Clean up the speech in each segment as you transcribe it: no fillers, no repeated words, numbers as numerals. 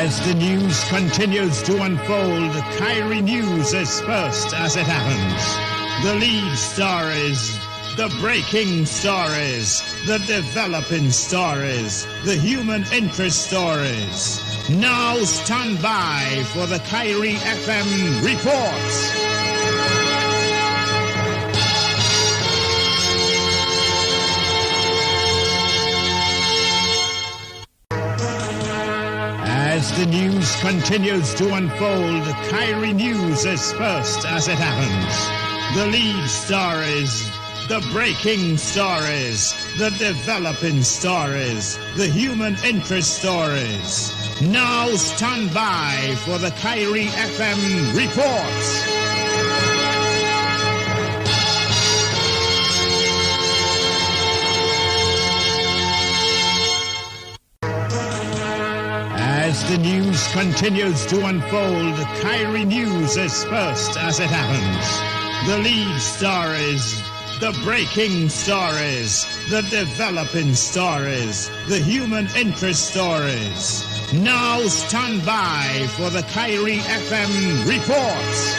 As the news continues to unfold, Kairi News is first as it happens. The lead stories, the breaking stories, the developing stories, the human interest stories. Now stand by for the Kairi FM reports. As the news continues to unfold, Kairi News is first as it happens. The lead stories, the breaking stories, the developing stories, the human interest stories. Now stand by for the Kairi FM reports. As the news continues to unfold, Kairi News is first as it happens. The lead stories, the breaking stories, the developing stories, the human interest stories. Now stand by for the Kairi FM reports.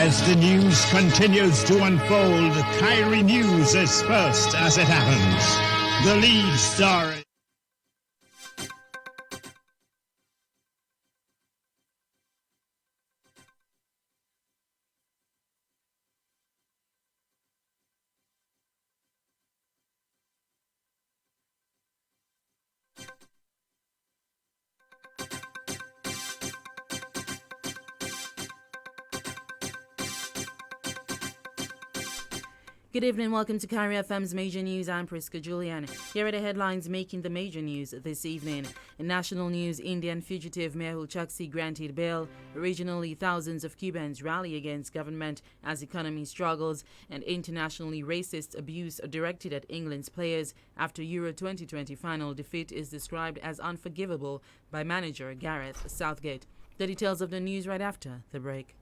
As the news continues to unfold, Kairi News is first as it happens. The lead story. Good evening, welcome to Kairi FM's Major News. I'm Priska Julian. Here are the headlines making the major news this evening. In national news, Indian fugitive Mehul Choksi granted bail. Regionally, thousands of Cubans rally against government as economy struggles, and internationally, racist abuse directed at England's players after Euro 2020 final defeat is described as unforgivable by manager Gareth Southgate. The details of the news right after the break.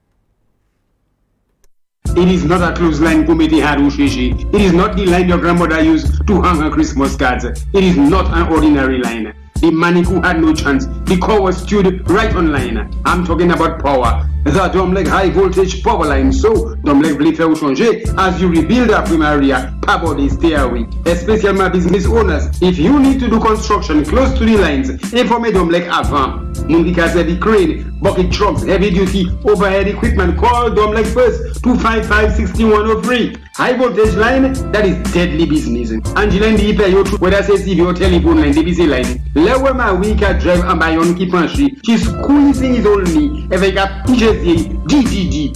It is not a clothesline committee had Ushishi. It is not the line your grandmother used to hang her Christmas cards. It is not an ordinary line. The Manikou had no chance. The core was stood right on line. I'm talking about power. The Domlek high voltage power line. So, Domlek voulait faire changer as you rebuild a area. Pabody stay away. Especially my business owners. If you need to do construction close to the lines, informez Domlek avant. Mundikaze the crane, bucket trucks, heavy duty, overhead equipment. Call Domlek first. 255-6103. High voltage line, that is deadly business. Angela and the Ipe, whether say TV or telephone line, DBC line. Lewe ma wika drive and buy on kipanshi. She's squeezing his own knee. If I got PJC, GGG.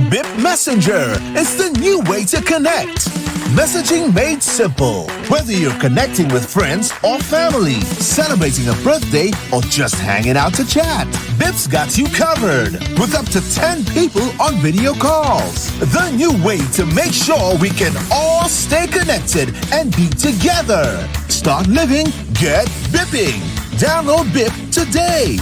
Bip Messenger is the new way to connect. Messaging made simple. Whether you're connecting with friends or family, celebrating a birthday, or just hanging out to chat, Bip's got you covered with up to 10 people on video calls. The new way to make sure we can all stay connected and be together. Start living, get bipping. Download Bip today.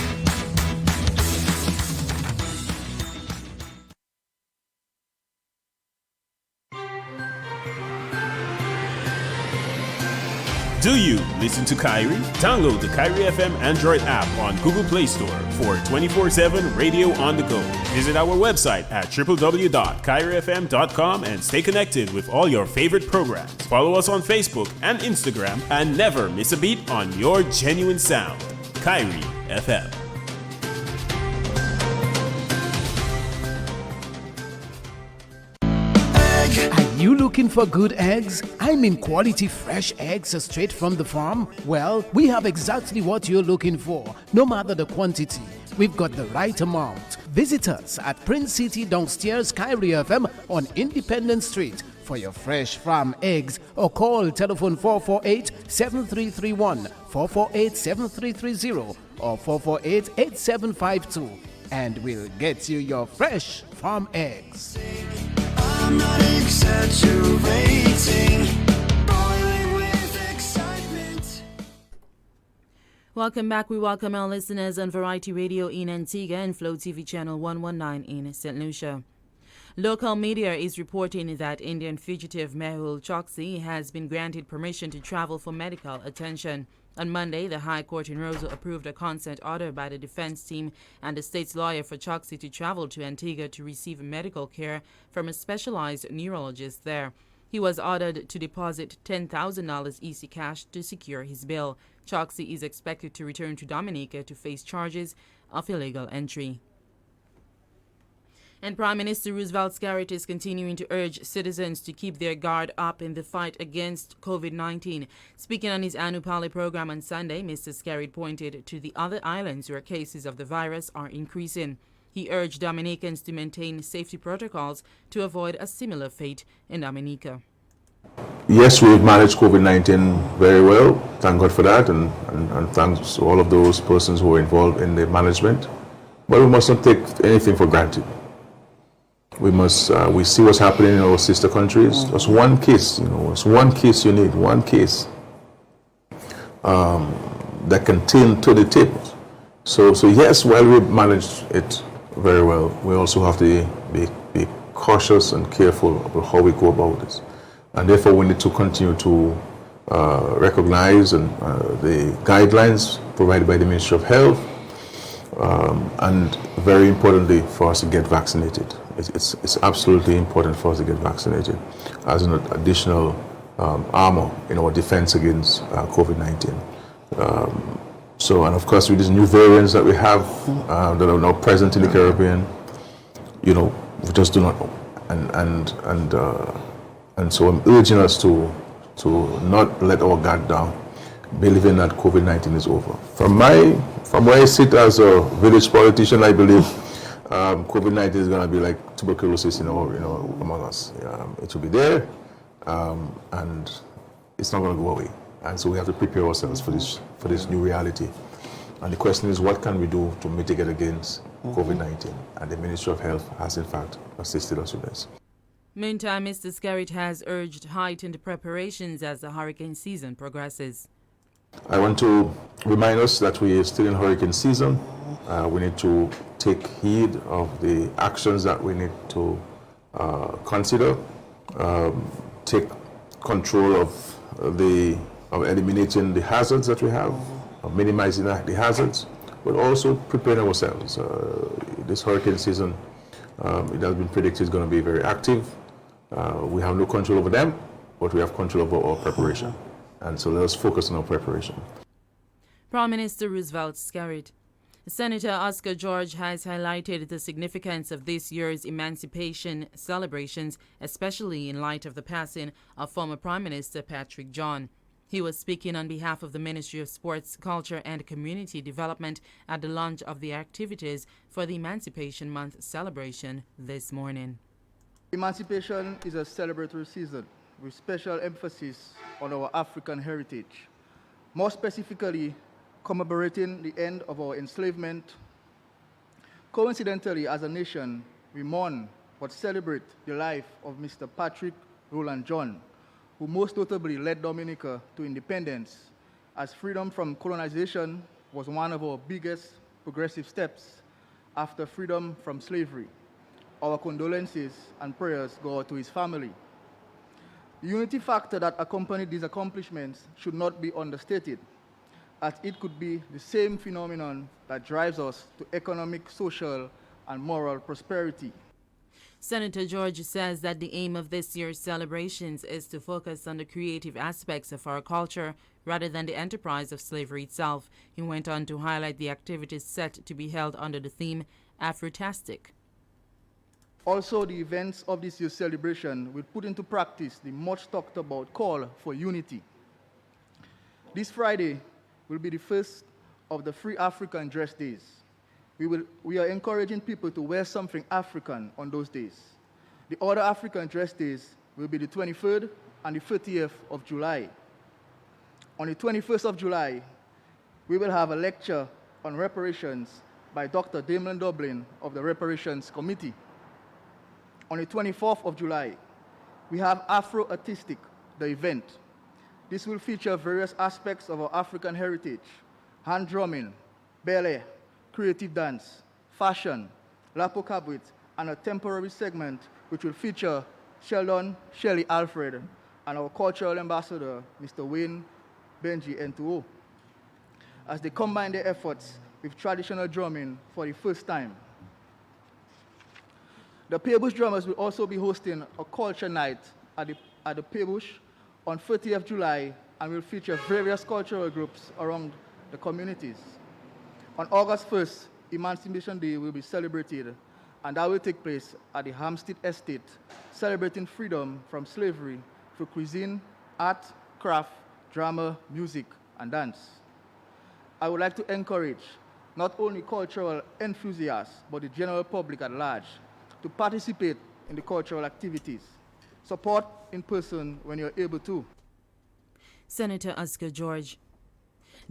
Do you listen to Kairi? Download the Kairi FM Android app on Google Play Store for 24/7 radio on the go. Visit our website at www.kairifm.com and stay connected with all your favorite programs. Follow us on Facebook and Instagram and never miss a beat on your genuine sound. Kairi FM. Are you looking for good eggs? I mean quality fresh eggs straight from the farm? Well, we have exactly what you're looking for, no matter the quantity. We've got the right amount. Visit us at Prince City downstairs Kairi FM on Independence Street for your fresh farm eggs, or call telephone 448-7331, 448-7330 or 448-8752 and we'll get you your fresh farm eggs. I'm not exaggerating, boiling with excitement. Welcome back. We welcome our listeners on Variety Radio in Antigua and Flow TV Channel 119 in St. Lucia. Local media is reporting that Indian fugitive Mehul Choksi has been granted permission to travel for medical attention. On Monday, the High Court in Roseau approved a consent order by the defense team and the state's lawyer for Choksi to travel to Antigua to receive medical care from a specialized neurologist there. He was ordered to deposit $10,000 easy cash to secure his bail. Choksi is expected to return to Dominica to face charges of illegal entry. And Prime Minister Roosevelt Scarrett is continuing to urge citizens to keep their guard up in the fight against COVID-19. Speaking on his Anupali program on Sunday, Mr. Scarrett pointed to the other islands where cases of the virus are increasing. He urged Dominicans to maintain safety protocols to avoid a similar fate in Dominica. Yes, we've managed COVID-19 very well. Thank God for that, and thanks to all of those persons who were involved in the management. But we must not take anything for granted. We see what's happening in our sister countries. Just one case, it's one case you need, one case that can turn to the tables. So yes, while we've managed it very well, we also have to be cautious and careful about how we go about this. And therefore, we need to continue to recognize the guidelines provided by the Ministry of Health, and very importantly, for us to get vaccinated. It's absolutely important for us to get vaccinated as an additional armor in our defense against COVID-19. And of course, with these new variants that we have that are now present in the Caribbean, we just do not know. And so I'm urging us to not let our guard down, believing that COVID-19 is over. From where I sit as a village politician, I believe COVID-19 is going to be like tuberculosis, among us. It will be there, and it's not going to go away. And so we have to prepare ourselves for this new reality. And the question is, what can we do to mitigate against COVID-19? And the Ministry of Health has, in fact, assisted us with this. Meantime, Mr. Scarrett has urged heightened preparations as the hurricane season progresses. I want to remind us that we are still in hurricane season. We need to take heed of the actions that we need to consider, take control of eliminating the hazards that we have, of minimizing the hazards, but also preparing ourselves. This hurricane season, it has been predicted is going to be very active. We have no control over them, but we have control over our preparation. And so let us focus on our preparation. Prime Minister Roosevelt Scarrett. Senator Oscar George has highlighted the significance of this year's emancipation celebrations, especially in light of the passing of former Prime Minister Patrick John. He was speaking on behalf of the Ministry of Sports, Culture and Community Development at the launch of the activities for the Emancipation Month celebration this morning. Emancipation is a celebratory season with special emphasis on our African heritage, more specifically commemorating the end of our enslavement. Coincidentally, as a nation, we mourn but celebrate the life of Mr. Patrick Roland John, who most notably led Dominica to independence, as freedom from colonization was one of our biggest progressive steps after freedom from slavery. Our condolences and prayers go out to his family. The unity factor that accompanied these accomplishments should not be understated, as it could be the same phenomenon that drives us to economic, social, and moral prosperity. Senator George says that the aim of this year's celebrations is to focus on the creative aspects of our culture rather than the enterprise of slavery itself. He went on to highlight the activities set to be held under the theme Afrotastic. Also, the events of this year's celebration will put into practice the much talked about call for unity. This Friday will be the first of the Free African Dress Days. We are encouraging people to wear something African on those days. The other African Dress Days will be the 23rd and the 30th of July. On the 21st of July, we will have a lecture on reparations by Dr. Damon Dublin of the Reparations Committee. On the 24th of July, we have Afro-Artistic, the event. This will feature various aspects of our African heritage, hand drumming, ballet, creative dance, fashion, lapo cabaret, and a temporary segment which will feature Sheldon Shelley Alfred and our cultural ambassador, Mr. Wayne Benji N2O, as they combine their efforts with traditional drumming for the first time. The Paybush Drummers will also be hosting a culture night at the Paybush on 30th July and will feature various cultural groups around the communities. On August 1st, Emancipation Day will be celebrated, and that will take place at the Hampstead Estate, celebrating freedom from slavery through cuisine, art, craft, drama, music, and dance. I would like to encourage not only cultural enthusiasts, but the general public at large to participate in the cultural activities. Support in person when you're able to. Senator Oscar George.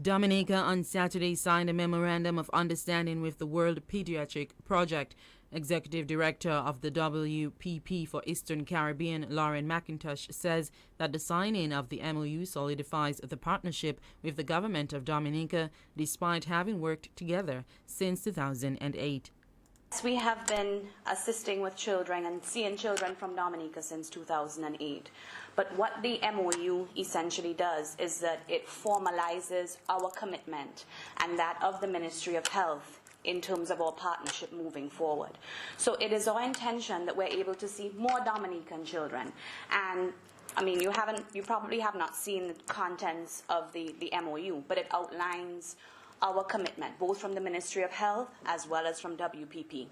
Dominica on Saturday signed a memorandum of understanding with the World Pediatric Project. Executive Director of the WPP for Eastern Caribbean, Lauren McIntosh, says that the signing of the MOU solidifies the partnership with the government of Dominica despite having worked together since 2008. We have been assisting with children and seeing children from Dominica since 2008. But what the MOU essentially does is that it formalizes our commitment and that of the Ministry of Health in terms of our partnership moving forward. So it is our intention that we're able to see more Dominican children. And I mean, you probably have not seen the contents of the MOU, but it outlines our commitment, both from the Ministry of Health as well as from WPP,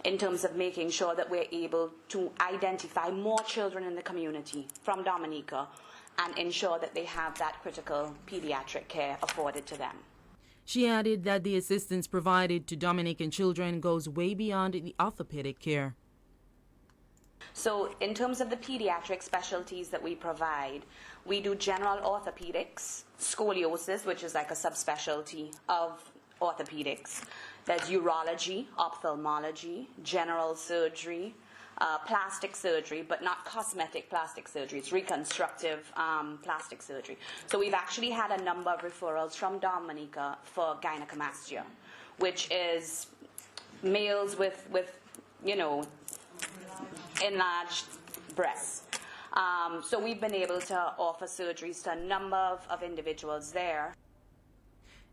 in terms of making sure that we're able to identify more children in the community from Dominica and ensure that they have that critical pediatric care afforded to them. She added that the assistance provided to Dominican children goes way beyond the orthopedic care. So in terms of the pediatric specialties that we provide, we do general orthopedics, scoliosis, which is like a subspecialty of orthopedics. There's urology, ophthalmology, general surgery, plastic surgery, but not cosmetic plastic surgery. It's reconstructive plastic surgery. So we've actually had a number of referrals from Dominica for gynecomastia, which is males with enlarged breasts. So we've been able to offer surgeries to a number of individuals there.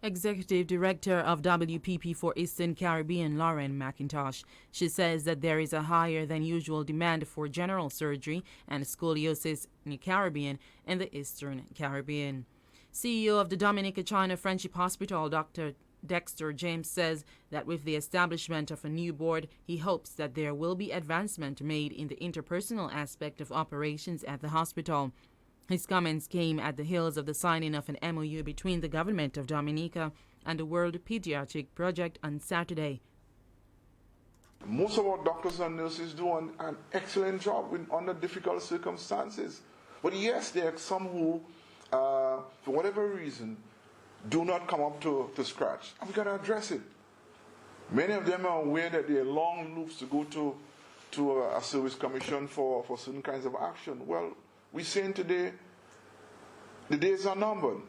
Executive Director of WPP for Eastern Caribbean, Lauren McIntosh. She says that there is a higher than usual demand for general surgery and scoliosis in the Caribbean and the Eastern Caribbean. CEO of the Dominica China Friendship Hospital, Dr. Dexter James, says that with the establishment of a new board, he hopes that there will be advancement made in the interpersonal aspect of operations at the hospital. His comments came at the heels of the signing of an MOU between the government of Dominica and the World Pediatric Project on Saturday. Most of our doctors and nurses do an excellent job under difficult circumstances. But yes, there are some who, for whatever reason, do not come up to scratch. And we've got to address it. Many of them are aware that there are long loops to go to a service commission for certain kinds of action. Well, we're saying today, the days are numbered.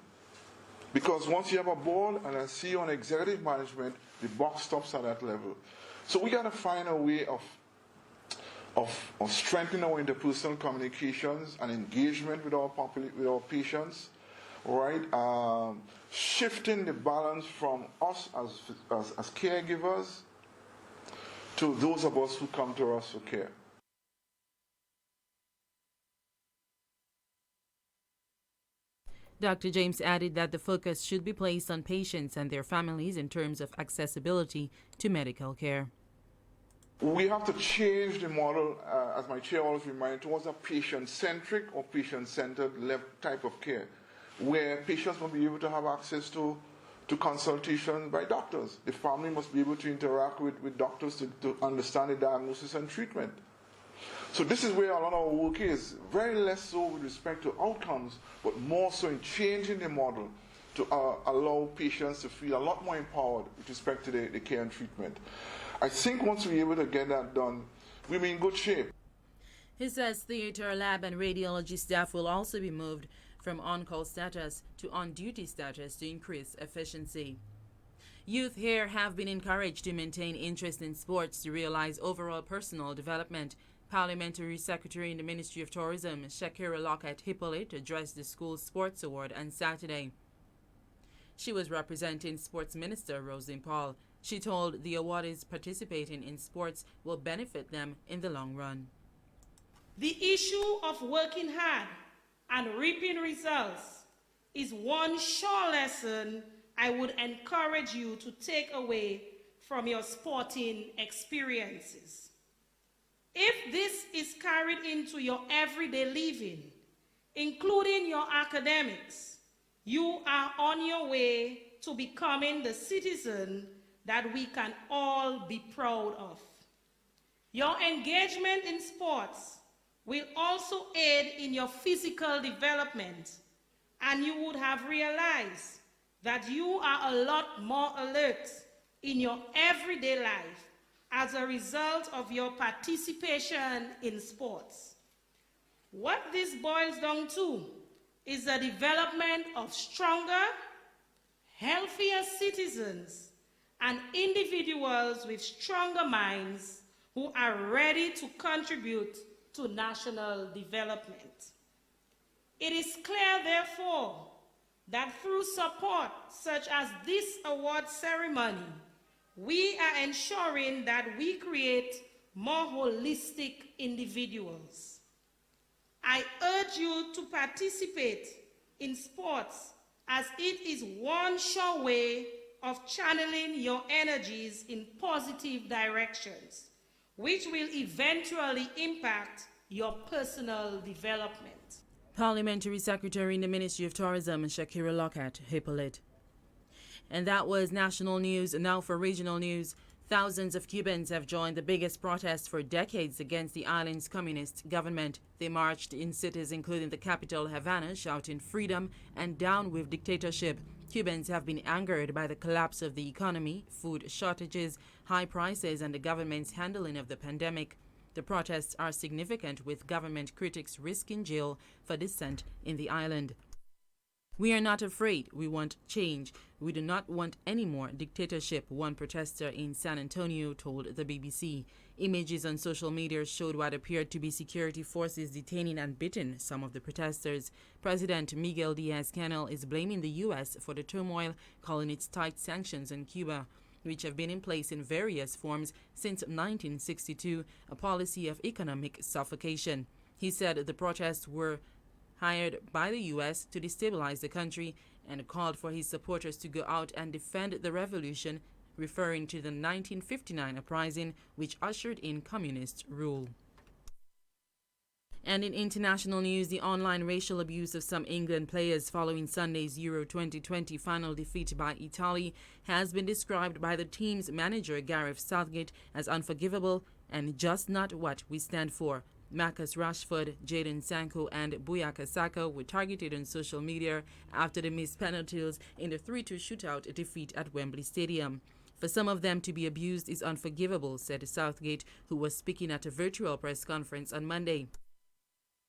Because once you have a board and a CEO on executive management, the buck stops at that level. So we got to find a way of strengthening our interpersonal communications and engagement with our patients, right? Shifting the balance from us as caregivers to those of us who come to us for care. Dr. James added that the focus should be placed on patients and their families in terms of accessibility to medical care. We have to change the model, as my chair always reminded, towards a patient-centric or patient-centered type of care, where patients must be able to have access to consultation by doctors. The family must be able to interact with doctors to understand the diagnosis and treatment. So this is where a lot of our work is, very less so with respect to outcomes, but more so in changing the model to allow patients to feel a lot more empowered with respect to the care and treatment. I think once we're able to get that done, we'll be in good shape. He says theater, lab, and radiology staff will also be moved from on-call status to on-duty status to increase efficiency. Youth here have been encouraged to maintain interest in sports to realize overall personal development. Parliamentary Secretary in the Ministry of Tourism, Shakira Lockett Hippolyte, addressed the school's sports award on Saturday. She was representing Sports Minister Roseanne Paul. She told the awardees participating in sports will benefit them in the long run. The issue of working hard and reaping results is one sure lesson I would encourage you to take away from your sporting experiences. If this is carried into your everyday living, including your academics, you are on your way to becoming the citizen that we can all be proud of. Your engagement in sports will also aid in your physical development, and you would have realized that you are a lot more alert in your everyday life as a result of your participation in sports. What this boils down to is the development of stronger, healthier citizens and individuals with stronger minds who are ready to contribute to national development. It is clear, therefore, that through support such as this award ceremony, we are ensuring that we create more holistic individuals. I urge you to participate in sports as it is one sure way of channeling your energies in positive directions, which will eventually impact your personal development. Parliamentary Secretary in the Ministry of Tourism, Shakira Lockett Hippolyte. And that was national news. Now for regional news. Thousands of Cubans have joined the biggest protest for decades against the island's communist government. They marched in cities including the capital, Havana, shouting freedom and down with dictatorship. Cubans have been angered by the collapse of the economy, food shortages, high prices, and the government's handling of the pandemic. The protests are significant, with government critics risking jail for dissent in the island. We are not afraid. We want change. We do not want any more dictatorship, one protester in San Antonio told the BBC. Images on social media showed what appeared to be security forces detaining and beating some of the protesters. President Miguel Diaz-Canel is blaming the U.S. for the turmoil, calling its tight sanctions on Cuba, which have been in place in various forms since 1962, a policy of economic suffocation. He said the protests were hired by the U.S. to destabilize the country and called for his supporters to go out and defend the revolution, referring to the 1959 uprising which ushered in communist rule. And in international news, the online racial abuse of some England players following Sunday's Euro 2020 final defeat by Italy has been described by the team's manager Gareth Southgate as unforgivable and just not what we stand for. Marcus Rashford, Jadon Sancho and Bukayo Saka were targeted on social media after the missed penalties in the 3-2 shootout defeat at Wembley Stadium. For some of them to be abused is unforgivable, said Southgate, who was speaking at a virtual press conference on Monday.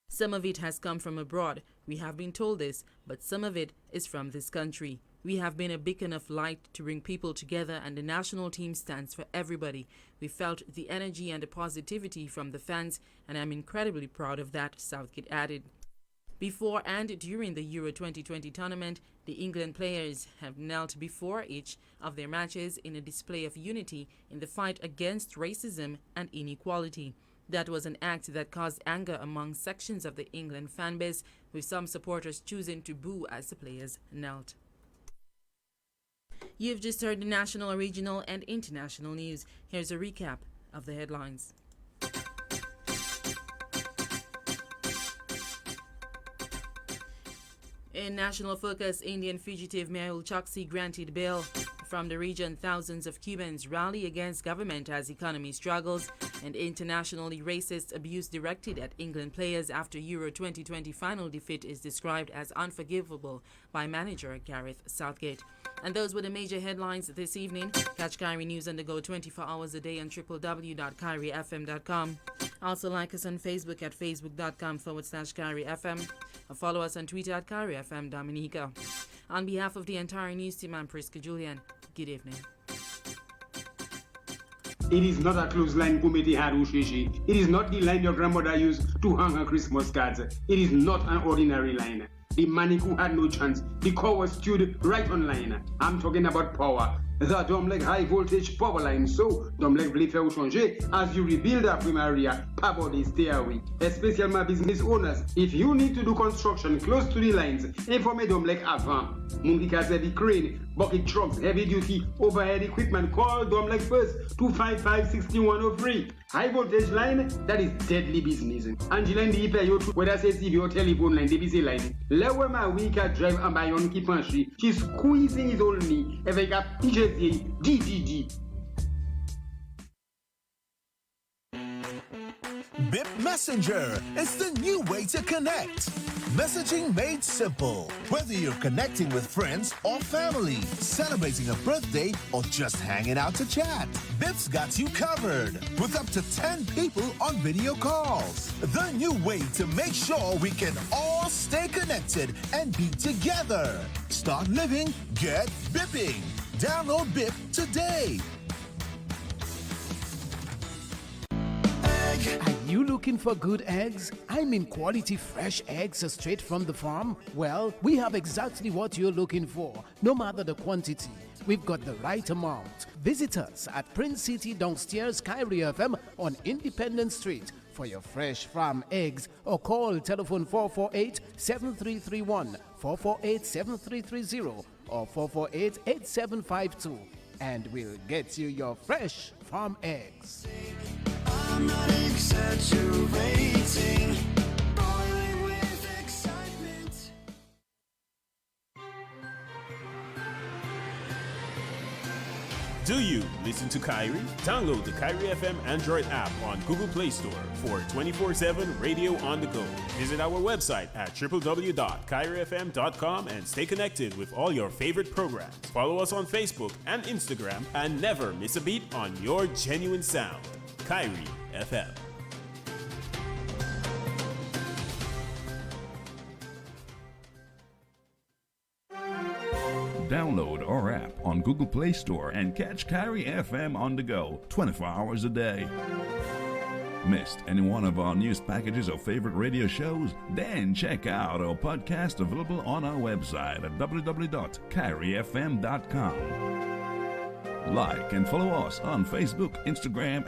Some of it has come from abroad. We have been told this, but some of it is from this country. We have been a beacon of light to bring people together, and the national team stands for everybody. We felt the energy and the positivity from the fans, and I'm incredibly proud of that, Southgate added. Before and during the Euro 2020 tournament, the England players have knelt before each of their matches in a display of unity in the fight against racism and inequality. That was an act that caused anger among sections of the England fanbase, with some supporters choosing to boo as the players knelt. You've just heard the national, regional, and international news. Here's a recap of the headlines. In national focus, Indian fugitive Mehul Choksi granted bail. From the region, thousands of Cubans rally against government as economy struggles, and internationally racist abuse directed at England players after Euro 2020 final defeat is described as unforgivable by manager Gareth Southgate. And those were the major headlines this evening. Catch Kairi News on the go 24 hours a day on www.kairifm.com. Also like us on Facebook at facebook.com/KairiFM. Or follow us on Twitter at KairiFM Dominica. On behalf of the entire news team, I'm Priska Julian. Good evening. It is not a clothesline committee Harushishi. It is not the line your grandmother used to hang her Christmas cards. It is not an ordinary line. The Manikou had no chance. The core was stewed right on line. I'm talking about power. The Domlek high voltage power line. So, Domlek voulait faire changer. As you rebuild a primaria, Pabody stay away. Especially my business owners. If you need to do construction close to the lines, informez Domlek avant. Moun ki heavy crane, bucket trucks, heavy duty, overhead equipment, call Domlek first, 255-6103. High voltage line, that is deadly business. Angela ndi ipe yo whether say TV or telephone line, DBC line. Lewe ma wika drive ambayon ki panchi. She's squeezing his old knee. Avec a PJC, DDD. Bip Messenger is the new way to connect. Messaging made simple. Whether you're connecting with friends or family, celebrating a birthday, or just hanging out to chat, Bip's got you covered with up to 10 people on video calls. The new way to make sure we can all stay connected and be together. Start living, get bipping. Download Bip today. Are you looking for good eggs? I mean quality fresh eggs straight from the farm? Well, we have exactly what you're looking for, no matter the quantity. We've got the right amount. Visit us at Prince City downstairs Kairi FM on Independence Street for your fresh farm eggs, or call telephone 448-7331, 448-7330, or 448-8752, and we'll get you your fresh farm eggs. I'm not exaggerating, boiling with excitement. Do you listen to Kairi? Download the Kairi FM Android app on Google Play Store for 24/7 radio on the go. Visit our website at www.kairifm.com and stay connected with all your favorite programs. Follow us on Facebook and Instagram and never miss a beat on your genuine sound. Kairi FM. Download our app on Google Play Store and catch Kairi FM on the go 24 hours a day. Missed any one of our news packages or favorite radio shows? Then check out our podcast available on our website at www.kairifm.com. Like and follow us on Facebook, Instagram,